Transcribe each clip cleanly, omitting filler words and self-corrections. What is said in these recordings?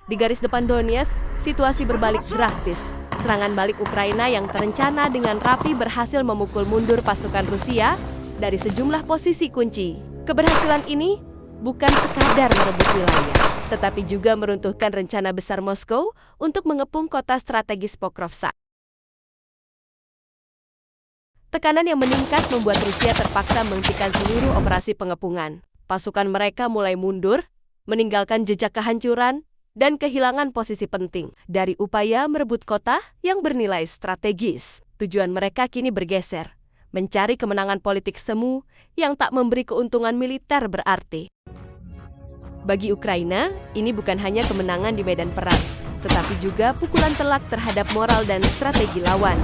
Di garis depan Donetsk, situasi berbalik drastis. Serangan balik Ukraina yang terencana dengan rapi berhasil memukul mundur pasukan Rusia dari sejumlah posisi kunci. Keberhasilan ini bukan sekadar merebut wilayah, tetapi juga meruntuhkan rencana besar Moskow untuk mengepung kota strategis Pokrovsk. Tekanan yang meningkat membuat Rusia terpaksa menghentikan seluruh operasi pengepungan. Pasukan mereka mulai mundur, meninggalkan jejak kehancuran, dan kehilangan posisi penting dari upaya merebut kota yang bernilai strategis. Tujuan mereka kini bergeser, mencari kemenangan politik semu yang tak memberi keuntungan militer berarti. Bagi Ukraina, ini bukan hanya kemenangan di medan perang, tetapi juga pukulan telak terhadap moral dan strategi lawan.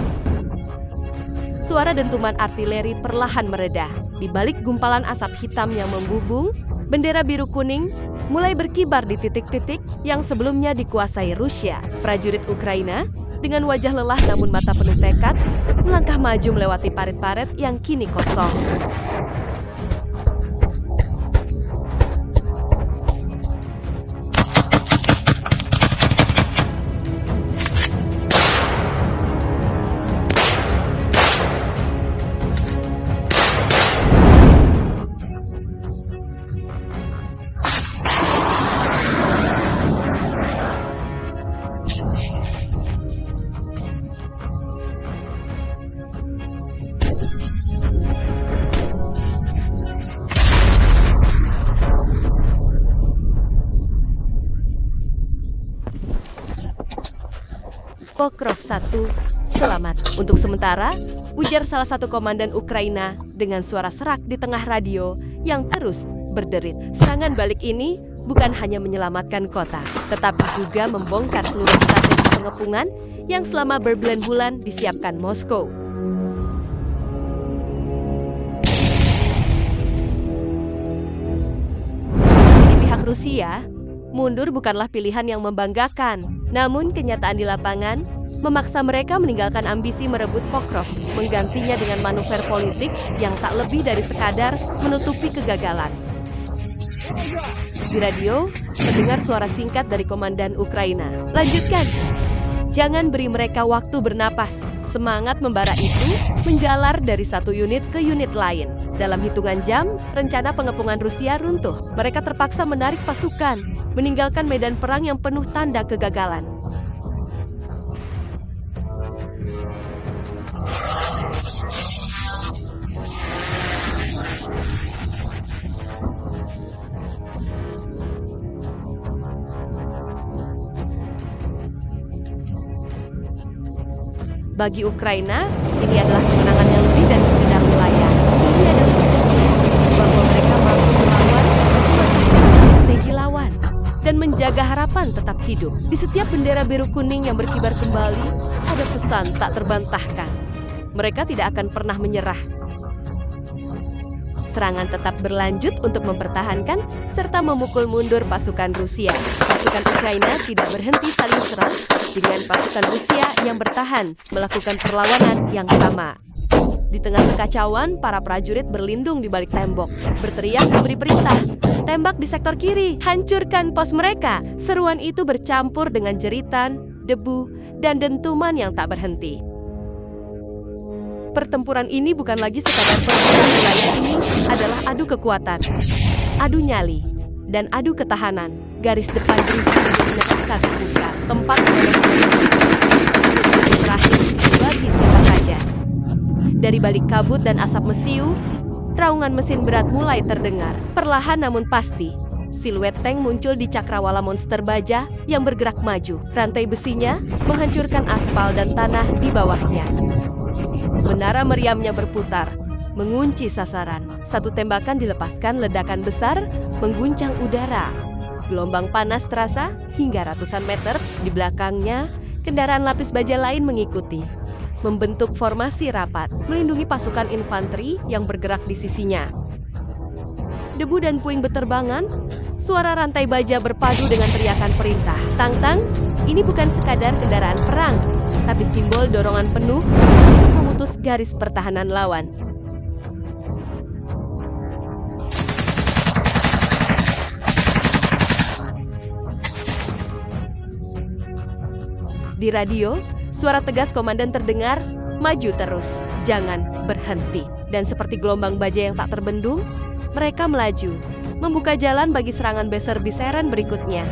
Suara dentuman artileri perlahan mereda. Di balik gumpalan asap hitam yang membubung, bendera biru-kuning mulai berkibar di titik-titik yang sebelumnya dikuasai Rusia. Prajurit Ukraina, dengan wajah lelah namun mata penuh tekad, melangkah maju melewati parit-parit yang kini kosong. Pokrovsk 1, selamat. Untuk sementara, ujar salah satu komandan Ukraina dengan suara serak di tengah radio yang terus berderit. Serangan balik ini bukan hanya menyelamatkan kota, tetapi juga membongkar seluruh strategi pengepungan yang selama berbulan-bulan disiapkan Moskow. Di pihak Rusia, mundur bukanlah pilihan yang membanggakan. Namun kenyataan di lapangan memaksa mereka meninggalkan ambisi merebut Pokrovsk, menggantinya dengan manuver politik yang tak lebih dari sekadar menutupi kegagalan. Di radio, terdengar suara singkat dari komandan Ukraina. Lanjutkan! Jangan beri mereka waktu bernapas. Semangat membara itu menjalar dari satu unit ke unit lain. Dalam hitungan jam, rencana pengepungan Rusia runtuh. Mereka terpaksa menarik pasukan, meninggalkan medan perang yang penuh tanda kegagalan. Bagi Ukraina, ini adalah kemenangan yang lebih dari sekedar wilayah. Ini adalah bukti bahwa mereka mampu melawan strategi lawan dan menjaga harapan tetap hidup. Di setiap bendera biru kuning yang berkibar kembali, ada pesan tak terbantahkan. Mereka tidak akan pernah menyerah. Serangan tetap berlanjut untuk mempertahankan serta memukul mundur pasukan Rusia. Pasukan Ukraina tidak berhenti saling serang dengan pasukan Rusia yang bertahan melakukan perlawanan yang sama. Di tengah kekacauan, para prajurit berlindung di balik tembok, berteriak memberi perintah, "Tembak di sektor kiri, hancurkan pos mereka." Seruan itu bercampur dengan jeritan, debu, dan dentuman yang tak berhenti. Pertempuran ini bukan lagi sekadar pertempuran wilayah, ini adalah adu kekuatan, adu nyali, dan adu ketahanan. Garis depan berubah menjadi neraka terbuka, tempat terakhir bagi siapa saja. Dari balik kabut dan asap mesiu, raungan mesin berat mulai terdengar. Perlahan namun pasti, siluet tank muncul di cakrawala monster baja yang bergerak maju. Rantai besinya menghancurkan aspal dan tanah di bawahnya. Menara meriamnya berputar, mengunci sasaran. Satu tembakan dilepaskan, ledakan besar mengguncang udara. Gelombang panas terasa hingga ratusan meter. Di belakangnya, kendaraan lapis baja lain mengikuti, membentuk formasi rapat, melindungi pasukan infanteri yang bergerak di sisinya. Debu dan puing beterbangan, suara rantai baja berpadu dengan teriakan perintah. Tang-tang, ini bukan sekadar kendaraan perang, tapi simbol dorongan penuh untuk memutus garis pertahanan lawan. Di radio, suara tegas komandan terdengar, "Maju terus, jangan berhenti." Dan seperti gelombang baja yang tak terbendung, mereka melaju, membuka jalan bagi serangan beser-biseran berikutnya.